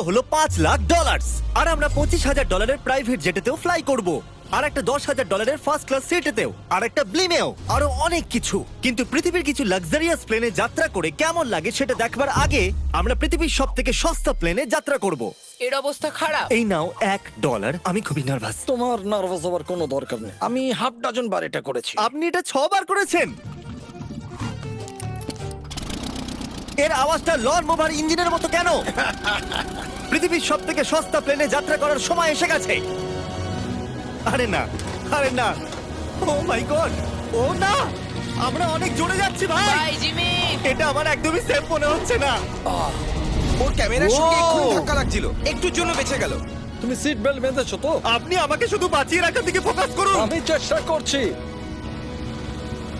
হলো $5,00,000 আর আমরা $25,000 private জেটেতেও fly করব আর একটা $10,000 ফার্স্ট ক্লাস সিটেতেও আর একটা ব্লিমেও আরো অনেক কিছু। কিন্তু পৃথিবীর কিছু লাক্সারিয়াস প্লেনে যাত্রা করে কেমন লাগে সেটা দেখবার আগে আমরা পৃথিবীর সব থেকে সস্তা প্লেনে যাত্রা করব। এর অবস্থা খারাপ। এই নাও $1। আমি খুবই নার্ভাস। তোমার নার্ভাস হওয়ার কোনো দরকার নেই, আমি হাফ ডজন বার এটা করেছি। আপনি এটা 6 বার করেছেন। এর আওয়াজটা লন মোভার ইঞ্জিনের মতো কেন? পৃথিবীর সব থেকে সস্তা প্লেনে যাত্রা করার সময় এসে গেছে। আরে না, আরে না, ও মাই গড, ও না, আমরা অনেক জোরে যাচ্ছি ভাই। Bye Jimmy. এটা আমার একদমই সেফ মনে হচ্ছে না। ওর ক্যামেরার সঙ্গে Wow! এক্ষুনি ধাক্কা লাগছিল, একটুর জন্য বেঁচে গেল। তুমি সিট বেল্ট বেঁধেছো তো? আপনি আমাকে শুধু বাঁচিয়ে রাখার দিকে ফোকাস করুন। আমি চেষ্টা করছি।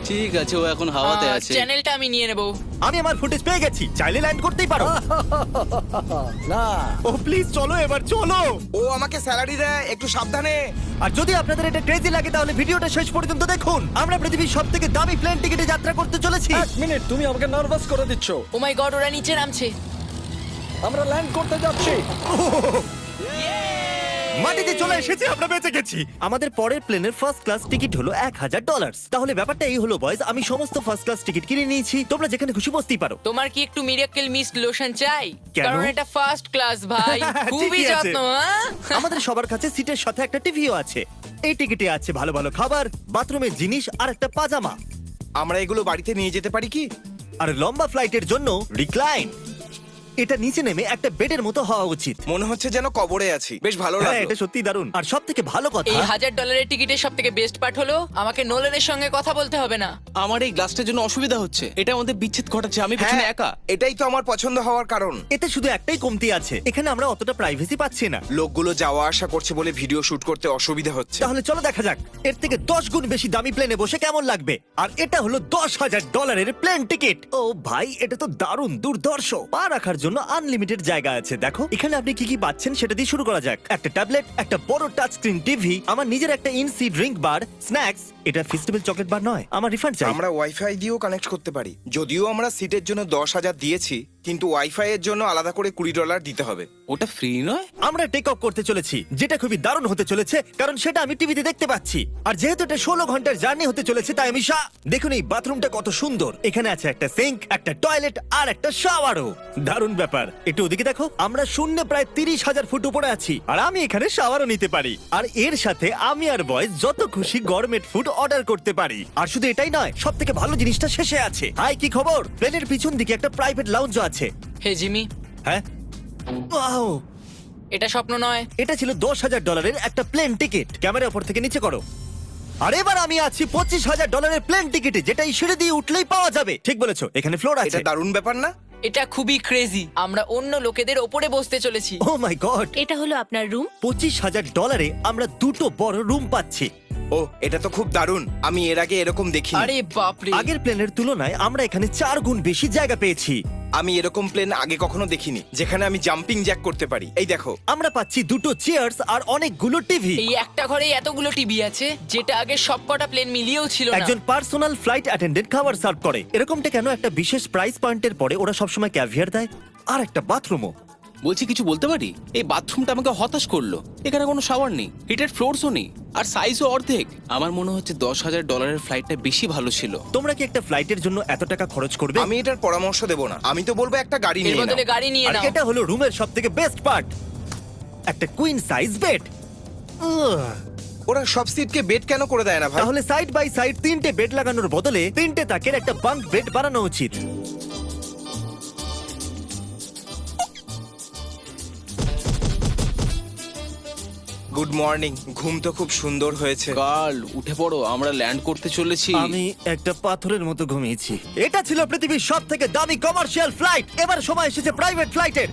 ঠিক আছে, ও এখন হাওয়াতে আছে। চ্যানেলটা আমি নিয়ে নেব। আমি আমার ফুটেজ পেয়ে গেছি, চাইলে ল্যান্ড করতেই পারো। না, ও প্লিজ চলো, এবার চলো। ও আমাকে স্যালারি দেয়, একটু সাবধানে। আর যদি আপনাদের এটা ক্রেজি লাগে তাহলে ভিডিওটা শেষ পর্যন্ত দেখুন। আমরা পৃথিবীর সব থেকে দামি প্লেন টিকিটে যাত্রা করতে চলেছি। এক মিনিট, তুমি আমাকে নার্ভাস করে দিচ্ছ। ও মাই গড, ওরা নিচে নামছে। আমরা ল্যান্ড করতে যাচ্ছি। মাটিতে চলে এসেছি, আমরা বেঁচে গেছি। আমাদের পরের প্লেনের ফার্স্ট ক্লাস টিকিট হলো $1,000। তাহলে ব্যাপারটা এই হলো বয়স, আমি সমস্ত ফার্স্ট ক্লাস টিকিট কিনে নিয়েছি। তোমরা যেখানে খুশি বসতেই পারো। তোমার কি একটু মিরাকেল মিস্ট লোশন চাই? কেন? কারণ এটা ফার্স্ট ক্লাস ভাই, খুবই ঠিকই আছে। যত্ন। হ্যাঁ? আমাদের সবার কাছে সিটের সাথে একটা টিভিও আছে। এই টিকিটে আছে ভালো ভালো খাবার, বাথরুমের জিনিস আর একটা পাজামা। আমরা এগুলো বাড়িতে নিয়ে যেতে পারি কি? আর লম্বা ফ্লাইটের জন্য রিক্লাইন। এটা নিচে নেমে একটা বেডের মতো হওয়া উচিত। মনে হচ্ছে যেন কবরে আছি, বেশ ভালো হ্যাঁ, লাগলো। এটা সত্যি দারুণ। আর সব থেকে ভালো কথা, এই $1,000 টিকিটের সব থেকে বেস্ট পার্ট হলো আমাকে নোলেনের সঙ্গে কথা বলতে হবে না। আমার এই গ্লাসটার জন্য অসুবিধা হচ্ছে, এটা আমাদের বিচ্ছেদ ঘটাচ্ছে। আমি পিছনে হ্যাঁ, একা। এটাই তো আমার পছন্দ হওয়ার কারণ। এতে শুধু একটাই কমতি আছে, এখানে আমরা অতটা প্রাইভেসি পাচ্ছি না। লোকগুলো যাওয়া আসা করছে বলে ভিডিও শুট করতে অসুবিধা হচ্ছে। তাহলে চলো দেখা যাক এর থেকে 10 গুণ বেশি দামি প্লেনে বসে কেমন লাগবে। আর এটা হলো $10,000 প্লেন টিকিট। ও ভাই, এটা তো দারুণ দুর্ধর্ষ। পা রাখার জন্য আনলিমিটেড জায়গা আছে। দেখো এখানে আপনি কি কি পাচ্ছেন সেটা দিয়ে শুরু করা যাক। একটা ট্যাবলেট, একটা বড় টাচ স্ক্রিন টিভি, আমার নিজের একটা ইনসি ড্রিঙ্ক বার, স্ন্যাক্স। এটা ফেস্টিভ্যাল চকলেট বার নয়, আমার রিফান্ড চাই। আমরা ওয়াইফাই দিয়েও কানেক্ট করতে পারি। যদিও আমরা সিটের জন্য 10,000 দিয়েছি, কিন্তু ওয়াইফাই এর জন্য আলাদা করে $20 দিতে হবে। ওটা ফ্রি নয়? আমরা টেক অফ করতে চলেছি, যেটা খুবই দারুণ হতে চলেছে কারণ সেটা আমি টিভিতে দেখতে পাচ্ছি। আর যেহেতু এটা 16 ঘন্টার জার্নি হতে চলেছে, তাই আমি দেখুন এই বাথরুমটা কত সুন্দর। এখানে আছে একটা সিঙ্ক, একটা টয়লেট আর একটা শাওয়ারও। দারুণ ব্যাপার। একটু ওদিকে দেখো, আমরা শূন্যে প্রায় 30,000 ফুট উপরে আছি আর আমি এখানে শাওয়ারও নিতে পারি। আর এর সাথে আমি আর বয়স যত খুশি গরমেট ফুড অর্ডার করতে পারি। আর শুধু এটাই নয়, সব থেকে ভালো জিনিসটা শেষে আছে। হাই, কি খবর? প্লেনের পিছন দিকে একটা প্রাইভেট লাউঞ্জও আছে। হে জিমি, হ্যাঁ, ওয়াও, এটা স্বপ্ন নয়। এটা ছিল $10,000 একটা প্লেন টিকিট। ক্যামেরা উপর থেকে নিচে করো। আর এবার আমি আছি $25,000 প্লেন টিকিটে, যেটা এই সিঁড়ি দিয়ে উঠলেই পাওয়া যাবে। ঠিক বলেছো, এখানে ফ্লোর আছে। এটা দারুণ ব্যাপার না? এটা খুবই ক্রেজি। আমরা অন্য লোকেদের ওপরে বসতে চলেছি। ও মাই গড, এটা হলো আপনার রুম। $25,000 আমরা দুটো বড় রুম পাচ্ছি। ও, এটা তো খুব দারুণ। আমি এর আগে এরকম দেখিনি। আরে বাপরে। আগের প্লেনের তুলনায় আমরা এখানে 4 গুণ বেশি জায়গা পেয়েছি। আমি এরকম প্লেন আগে কখনো দেখিনি যেখানে আমি জাম্পিং জ্যাক করতে পারি। এই দেখো, আমরা পাচ্ছি দুটো চেয়ার্স আর অনেকগুলো টিভি। এই একটা ঘরে এতগুলো টিভি আছে, যেটা আগে সবকটা প্লেন মিলিয়েও ছিল না। একজন পার্সোনাল ফ্লাইট অ্যাটেন্ডেন্ট খাবার সার্ভ করে। এরকমটা কেন? একটা বিশেষ প্রাইস পয়েন্টের পরে ওরা সবসময় ক্যাভিয়ার দেয়। আর একটা বাথরুমও। বলছি, কিছু বলতে পারি? এই বাথরুমটা আমাকে হতাশ করলো। এখানে কোনো শাওয়ার নেই, হিটেড ফ্লোরসও নেই, আর সাইজও অর্ধেক। আমার মনে হচ্ছে $10,000 ফ্লাইটটা বেশি ভালো ছিল। তোমরা কি একটা ফ্লাইটের জন্য এত টাকা খরচ করবে? আমি এটার পরামর্শ দেব না। আমি তো বলবো একটা গাড়ি এর নিয়ে বদলে নাও। গাড়ি নিয়ে আর নাও। এটা হলো রুমের সবথেকে বেস্ট পার্ট, একটা কুইন সাইজ বেড। ওরা সব সিটকে বেড কেন করে দেয় না ভাই? তাহলে সাইড বাই সাইড 3টে বেড লাগানোর বদলে 3টে তাকের একটা বাঙ্ক বেড বানানো উচিত। Good morning. ঘুম তো খুব সুন্দর হয়েছে। কাল উঠে পড়ো, আমরা ল্যান্ড করতে চলেছি। আমি একটা পাথরের মতো ঘুমিয়েছি। এটা ছিল পৃথিবীর সব থেকে দামি কমার্শিয়াল ফ্লাইট। এবার সময় এসেছে প্রাইভেট ফ্লাইটের।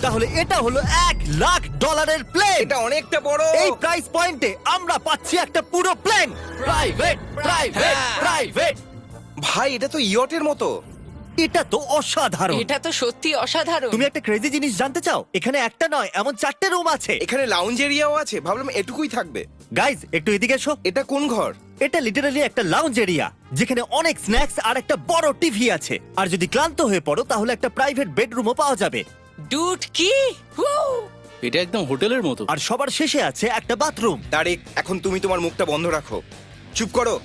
তাহলে এটা হলো $1,00,000 প্লেন। এটা অনেকটা বড়। এই প্রাইস পয়েন্টে আমরা পাচ্ছি একটা পুরো প্লেন। Private, private, private. ভাই, এটা তো ইয়টের মতো। এটা তো অসাধারণ। এটা তো সত্যি অসাধারণ। তুমি একটা ক্রেজি জিনিস জানতে চাও? এখানে একটা নয়, এমন 4টে রুম আছে। এখানে লাউঞ্জ এরিয়াও আছে। ভাবলাম এটুকুই থাকবে। গাইজ, একটু এদিকে এসো। এটা কোন ঘর? এটা লিটারালি একটা লাউঞ্জ এরিয়া, যেখানে অনেক স্ন্যাক্স আর একটা বড় টিভি আছে। আর যদি ক্লান্ত হয়ে পড়ো তাহলে একটা প্রাইভেট বেডরুমও পাওয়া যাবে। ডুড কি Woo! এটা একদম হোটেলের মতো। আর সবার শেষে আছে একটা বাথরুম। তারিক, এখন তুমি তোমার মুখটা বন্ধ রাখো। চুপ করো।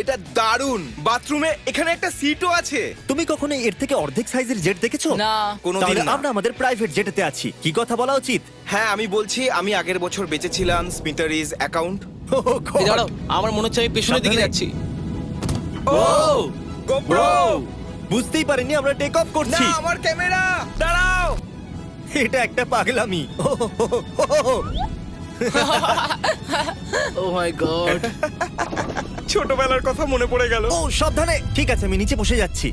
এটা দারুণ। বাথরুমে এখানে একটা সিটও আছে। তুমি কখনো এর থেকে অর্ধেক সাইজের জেট দেখেছো? না কোনোদিন তাহলে না। আমরা আমাদের প্রাইভেট জেটেতে আছি, কি কথা বলা উচিত? হ্যাঁ, আমি বলছি আমি আগের বছর বেঁচেছিলাম স্মিটারিজ অ্যাকাউন্ট। Oh God! এই দাঁড়াও, আমার মনে হচ্ছে আমি পেছনের দিকে সাবধানে। যাচ্ছি। ও গোপ্রো! বুঝতেই পারিনি আমরা টেক অফ না, করছি। আমার ক্যামেরা! দাঁড়াও! এটা একটা পাগলামি। ও মাই গড। ছোটবেলার কথা মনে পড়ে গেল। ও সাবধানে। ঠিক আছে, আমি নিচে বসে যাচ্ছি।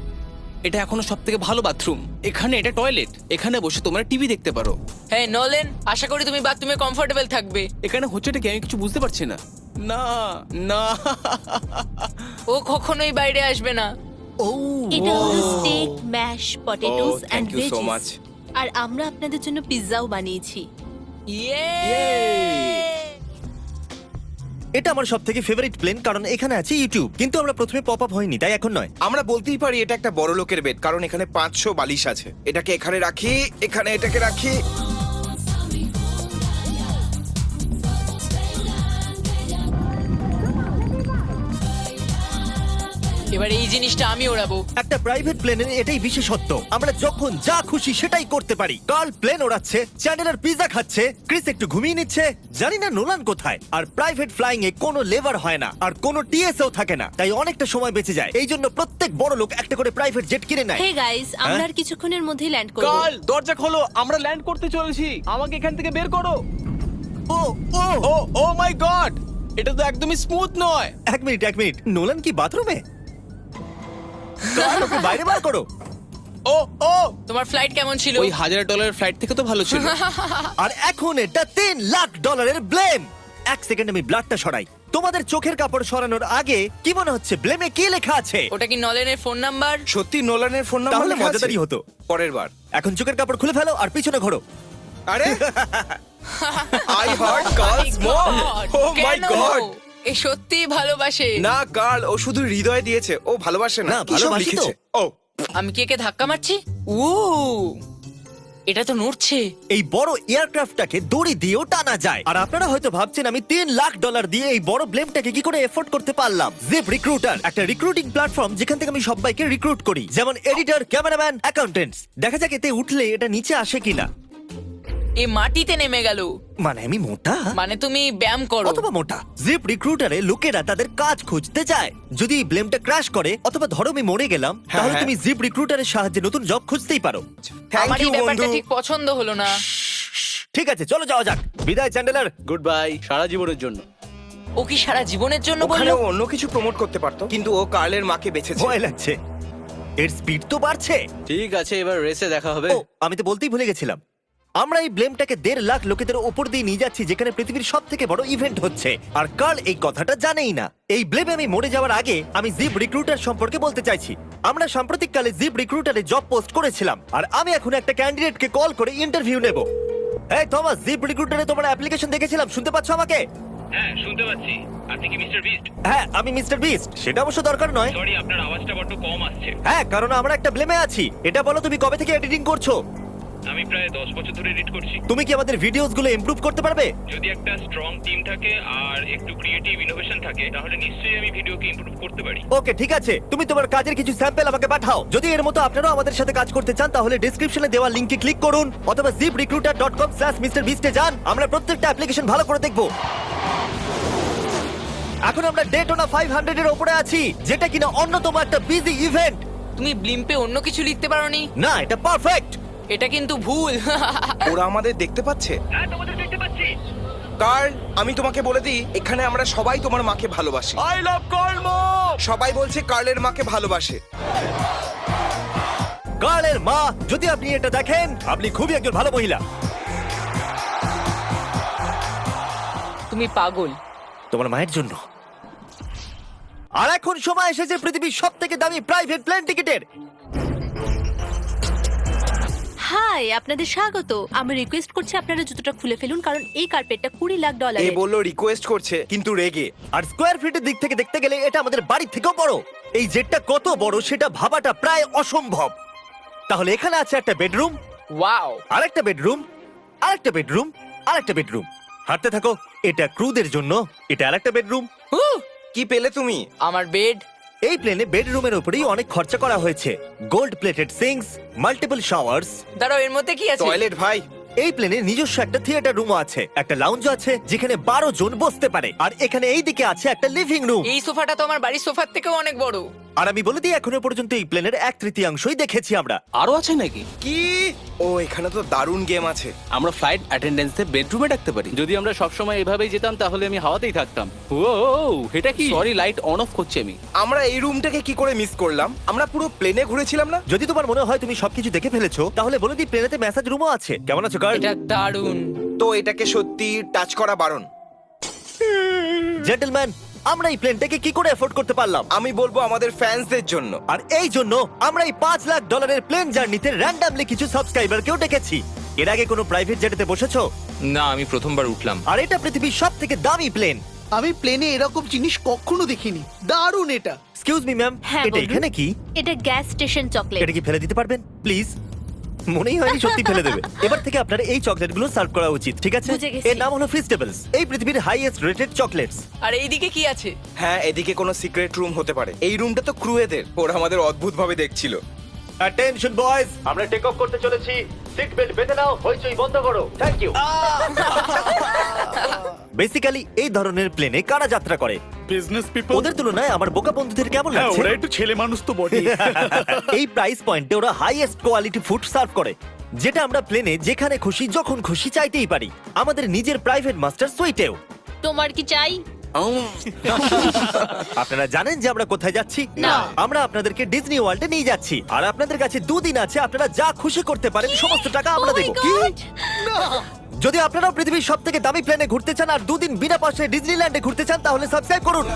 এটা এখনো সবথেকে ভালো বাথরুম। এখানে এটা টয়লেট, এখানে বসে তোমরা টিভি দেখতে পারো। হ্যাঁ নোলেন, আশা করি তুমি বাথরুমে কমফোর্টেবল থাকবে। এখানে হচ্ছেটা কি আমি কিছু বুঝতে পারছি না। না না, ও কখনোই বাইরে আসবে না। ও এটা হলো steak, mash, potatoes Oh, and thank you so much. Veggies. আর আমরা আপনাদের জন্য পিৎজাও বানিয়েছি। ইয়ে এটা আমার সবথেকে ফেভারিট প্লেন, কারণ এখানে আছে ইউটিউব। কিন্তু আমরা প্রথমে পপ আপ হয়নি, তাই এখন নয়। আমরা বলতেই পারি এটা একটা বড় লোকের বেড, কারণ এখানে 500 বালিশ আছে। এটাকে এখানে রাখি, এখানে এটাকে রাখি। এবার এই জিনিসটা আমি ওড়াবো। একটা প্রাইভেট প্লেনের এটাই বিশেষত্ব, আমরা যখন যা খুশি সেটাই করতে পারি। কার্ল প্লেন ওড়াচ্ছে, চ্যান্ডেলার পিৎজা খাচ্ছে, ক্রিস একটু ঘুমিয়ে নিচ্ছে, জানি না নোলান কোথায়। আর প্রাইভেট ফ্লাইং এ কোনো লেবার হয় না, আর কোনো টিএসও থাকে না, তাই অনেকটা সময় বেঁচে যায়। এই জন্য প্রত্যেক বড় লোক একটা করে প্রাইভেট জেট কিনে নেয়। হে গাইস, আমরা আর কিছুক্ষণের মধ্যেই ল্যান্ড করব। কাল দরজা খোলো, আমরা ল্যান্ড করতে চলেছি। আমাকে এখান থেকে বের করো। ও ও ও ও মাই গড, এটা তো একদমই স্মুথ নয়। এক মিনিট, নোলান কি বাথরুমে? কার্ল, ওকে বাইরে বার করো। ও ও, তোমার ফ্লাইট কেমন ছিল? ওই $1000 ফ্লাইট থেকে তো ভালো ছিল। আর এখন এটা $3 লাখ ব্লেম। এক সেকেন্ড আমি ব্লাডটা সরাই। তোমাদের চোখের কাপড় সরানোর আগে কি মনে হচ্ছে ব্লেমে কি লেখা আছে? ওটা কি নলেনের ফোন নাম্বার? সত্যি নোলানের ফোন নাম্বার তাহলে লেখা আছে? মজাদারই হতো। পরের বার। এখন চোখের কাপড় খুলে ফেলো আর পিছনে ঘোরো। আরে আই হার্ট গার্লস মম। ও মাই কেন? গড! এ সত্যিই ভালোবাসে। না কার্ল, ও শুধু হৃদয় দিয়েছে, ও ভালোবাসে না। না, কি সব ভালোবাসি তো। লিখেছে? ও আমি কি একে ধাক্কা মারছি? ও এটা তো নড়ছে। এই বড় এয়ারক্রাফটটাকে দড়ি দিয়েও টানা যায়। আর আপনারা হয়তো ভাবছেন আমি $3 লাখ দিয়ে এই বড় ব্লেমটাকে কি করে এফোর্ড করতে পারলাম। জিপ রিক্রুটার একটা রিক্রুটিং প্ল্যাটফর্ম যেখান থেকে আমি সবাইকে রিক্রুট করি, যেমন এডিটর, ক্যামেরাম্যান, অ্যাকাউন্টেন্টস। দেখা যাক এতে উঠলে এটা নিচে আসে কিনা। এ মাটিতে নেমে গেল। মানে আমি মোটা মানে তুমি ব্যায়াম করো। অথবা মোটা। জিপ রিক্রুটারে লোকেরা তাদের কাজ খুঁজতে যায়। যদি এই ব্লেমটা ক্র্যাশ করে অথবা ধরো আমি মরে গেলাম, তাহলে হ্যাঁ। তুমি জিপ রিক্রুটারের সাহায্যে নতুন জব খুঁজতেই পারো। থ্যাংক আমার ইউ এই ব্যাপারটা বন্ধু। ঠিক পছন্দ হলো না। ঠিক আছে, চলো যাওয়া যাক। বিদায় চ্যান্ডেলার। গুড বাই, সারা জীবনের জন্য। ও কি সারা জীবনের জন্য ওখানে বললো? ও অন্য কিছু প্রমোট করতে পারতো, কিন্তু ও কার্লের মাকে বেঁচেছে। ভয় লাগছে, এর স্পিড তো বাড়ছে। ঠিক আছে, এবার রেসে দেখা হবে। ও আমি তো বলতেই ভুলে গেছিলাম, আমরা এই ব্লেমটাকে 1.5 লাখ লোকেদের ওপর দিয়ে নিয়ে যাচ্ছি, যেখানে পৃথিবীর সব থেকে বড় ইভেন্ট হচ্ছে। আর কার্ল এই কথাটা জানেই না। এই ব্লেমে আমি মরে যাওয়ার আগে আমি জিপ রিক্রুটার সম্পর্কে বলতে চাইছি। আমরা সাম্প্রতিককালে জিপ রিক্রুটারে জব পোস্ট করেছিলাম, আর আমি এখন একটা ক্যান্ডিডেটকে কল করে ইন্টারভিউ নেব। এই থমাস, জিপ রিক্রুটারে তোমার অ্যাপ্লিকেশন দেখেছিলাম, শুনতে পাচ্ছ আমাকে? হ্যাঁ শুনতে পাচ্ছি। আপনি কি মিস্টার বিস্ট? হ্যাঁ, আমি মিস্টার বিস্ট। সেটা অবশ্য দরকার নয়। সরি, আপনার আওয়াজটা বড্ড কম আসছে। হ্যাঁ, কারণ আমরা একটা ব্লেমে আছি। এটা বলো, তুমি কবে থেকে এডিটিং করছো? আমি প্রায় 10 বছর ধরে এডিট করছি। তুমি কি আমাদের ভিডিওস গুলো ইমপ্রুভ করতে পারবে? যদি একটা স্ট্রং টিম থাকে আর একটু ক্রিয়েটিভ ইনোভেশন থাকে, তাহলে নিশ্চয়ই আমি ভিডিওকে ইমপ্রুভ করতে পারি। ওকে, ঠিক আছে, তুমি তোমার কাজের কিছু স্যাম্পল আমাকে পাঠাও। যদি এর মতো আপনারাও আমাদের সাথে কাজ করতে চান, তাহলে ডেসক্রিপশনে দেওয়া লিংকে ক্লিক করুন অথবা ziprecruiter.com/MrBeast এ যান। আমরা প্রত্যেকটা অ্যাপ্লিকেশন ভালো করে দেখব। এখন আমরা ডেটোনা 500 এর উপরে আছি, যেটা কিনা অন্যতম একটা বিজি ইভেন্ট। তুমি ব্লিম্পে অন্য কিছু লিখতে পারোনি? না, এটা পারফেক্ট। এটা কিন্তু ভুল। ওরা আমাদের দেখতে পাচ্ছে। হ্যাঁ, তোমাদের দেখতে পাচ্ছি। কার্ল, আমি তোমাকে বলে দিই, এখানে আমরা সবাই তোমার মাকে ভালোবাসি। আই লাভ কর্ম। সবাই বলছে কার্লের মাকে ভালোবাসে। কার্লের মা, যদি আপনি এটা দেখেন, আপনি খুবই একজন ভালো মহিলা। তুমি পাগল। তোমার মায়ের জন্য। আর এখন সময় এসেছে পৃথিবীর সবথেকে দামি প্রাইভেট প্লেন টিকেটের। হাই, আপনাদের স্বাগত। আমি রিকোয়েস্ট করছি আপনারা জুতোটা খুলে ফেলুন, কারণ এই কার্পেটটা $20 লাখ। এ বললো রিকোয়েস্ট করছে, কিন্তু রেগে। আর স্কোয়ার ফিটের দিক থেকে দেখতে গেলে এটা আমাদের বাড়ির থেকেও বড়। এই জেটটা কত বড় সেটা ভাবাটা প্রায় অসম্ভব। তাহলে এখানে আছে একটা বেডরুম, ওয়াও, আরেকটা বেডরুম, আরেকটা বেডরুম, আরেকটা বেডরুম। হাঁটতে থাকো। এটা ক্রুদের জন্য, এটা আরেকটা বেডরুম। কি পেলে তুমি? আমার বেড। এই প্লেনে বেডরুমের উপরেই অনেক খরচা করা হয়েছে। Gold plated syncs, multiple showers. দাঁড়াও, এর মধ্যে কি আছে? টয়লেট ভাই। এই প্লেনে নিজস্ব একটা থিয়েটার রুমও আছে, একটা লাউঞ্জ আছে যেখানে 12 জন বসতে পারে, আর এখানে এই দিকে আছে একটা লিভিং রুম। এই সোফাটা তো আমার বাড়ির সোফার থেকেও অনেক বড়। আর আমি বলে দিই, এখনো পর্যন্ত এই প্লেনের 1/3 দেখেছি আমরা। আরো আছে নাকি? কি? ও, এখানে তো দারুণ গেম আছে। আমরা ফ্লাইট অ্যাটেন্ডেন্সে বেডরুমে রাখতে পারি। যদি আমরা সবসময় এভাবেই যেতাম তাহলে আমি হাওয়াতেই থাকতাম। ও এটা কি? সরি, লাইট অন অফ করছি আমি। আমরা এই রুমটাকে কি করে মিস করলাম? আমরা পুরো প্লেনে ঘুরেছিলাম না? যদি তোমার মনে হয় তুমি সবকিছু দেখে ফেলেছো, তাহলে বলে দিই প্লেনেতে ম্যাসাজ রুমও আছে। কেমন আছো গার্ল? এটা দারুণ। তো এটাকে সত্যি টাচ করা বারণ। জেন্টলম্যান, আমরা এই প্লেনটাকে কি করে এফোর্ড করতে পারলাম? আমি বলবো আমাদের ফ্যান্সদের জন্য। আর এই জন্য আমরা এই $5 লাখ প্লেন জার্নিতে র্যান্ডমলি কিছু সাবস্ক্রাইবারকেও ডেকেছি। এর আগে কোনো প্রাইভেট জেটেতে বসেছো? না, আমি প্রথমবার উঠলাম। আর এটা পৃথিবীর সবথেকে দামি প্লেন। আমি প্লেনে এরকম জিনিস কখনো দেখিনি। দারুণ এটা। এক্সকিউজ মি ম্যাম, হ্যাঁ, এটা বলুন। এখানে কি? এটা গ্যাস স্টেশন চকলেট। এটা কি ফেলে দিতে পারবেন প্লিজ? মনেই হয়নি সত্যি ফেলে দেবে। এবার থেকে আপনার এই চকলেটগুলো সার্ভ করা উচিত, ঠিক আছে? বুঝে গেছি। এর নাম হলো ফিস্টেবলস, এই পৃথিবীর হাইয়েস্ট রেটেড চকলেটস। আর এইদিকে কি আছে? হ্যাঁ, এদিকে কোনো সিক্রেট রুম হতে পারে। এই রুমটা তো ক্রুয়েদের। ওরা আমাদের অদ্ভুত ভাবে দেখছিল। অ্যাটেনশন বয়েজ, আমরা টেক অফ করতে চলেছি। সিট বেল্ট বেঁধে নাও, হইচই বন্ধ করো। Thank you. বেসিক্যালি এই ধরনের প্লেনে কারা যাত্রা করে? Business people. ওদের তুলনায় আমার বোকা বন্ধুদের কেমন লাগছে? একটু ছেলে মানুষ তো বটে। এই প্রাইস পয়েন্টে ওরা হাইয়েস্ট কোয়ালিটি ফুড সার্ভ করে, যেটা আমরা প্লেনে যেখানে খুশি যখন খুশি চাইতেই পারি। আমাদের নিজের প্রাইভেট মাস্টার সুইটেও। তোমার কি চাই? আপনারা জানেন যে আমরা কোথায় যাচ্ছি? না। আমরা আপনাদেরকে ডিজনি ওয়ার্ল্ডে নিয়ে যাচ্ছি, আর আপনাদের কাছে 2 দিন আছে। আপনারা যা খুশি করতে পারেন, সমস্ত টাকা আমরা Oh my দেবো। God! যদি আপনারাও পৃথিবীর সব থেকে দামি প্লেনে ঘুরতে চান আর 2 দিন বিনা পয়সায় ডিজনিল্যান্ডে ঘুরতে চান, তাহলে সাবস্ক্রাইব করুন।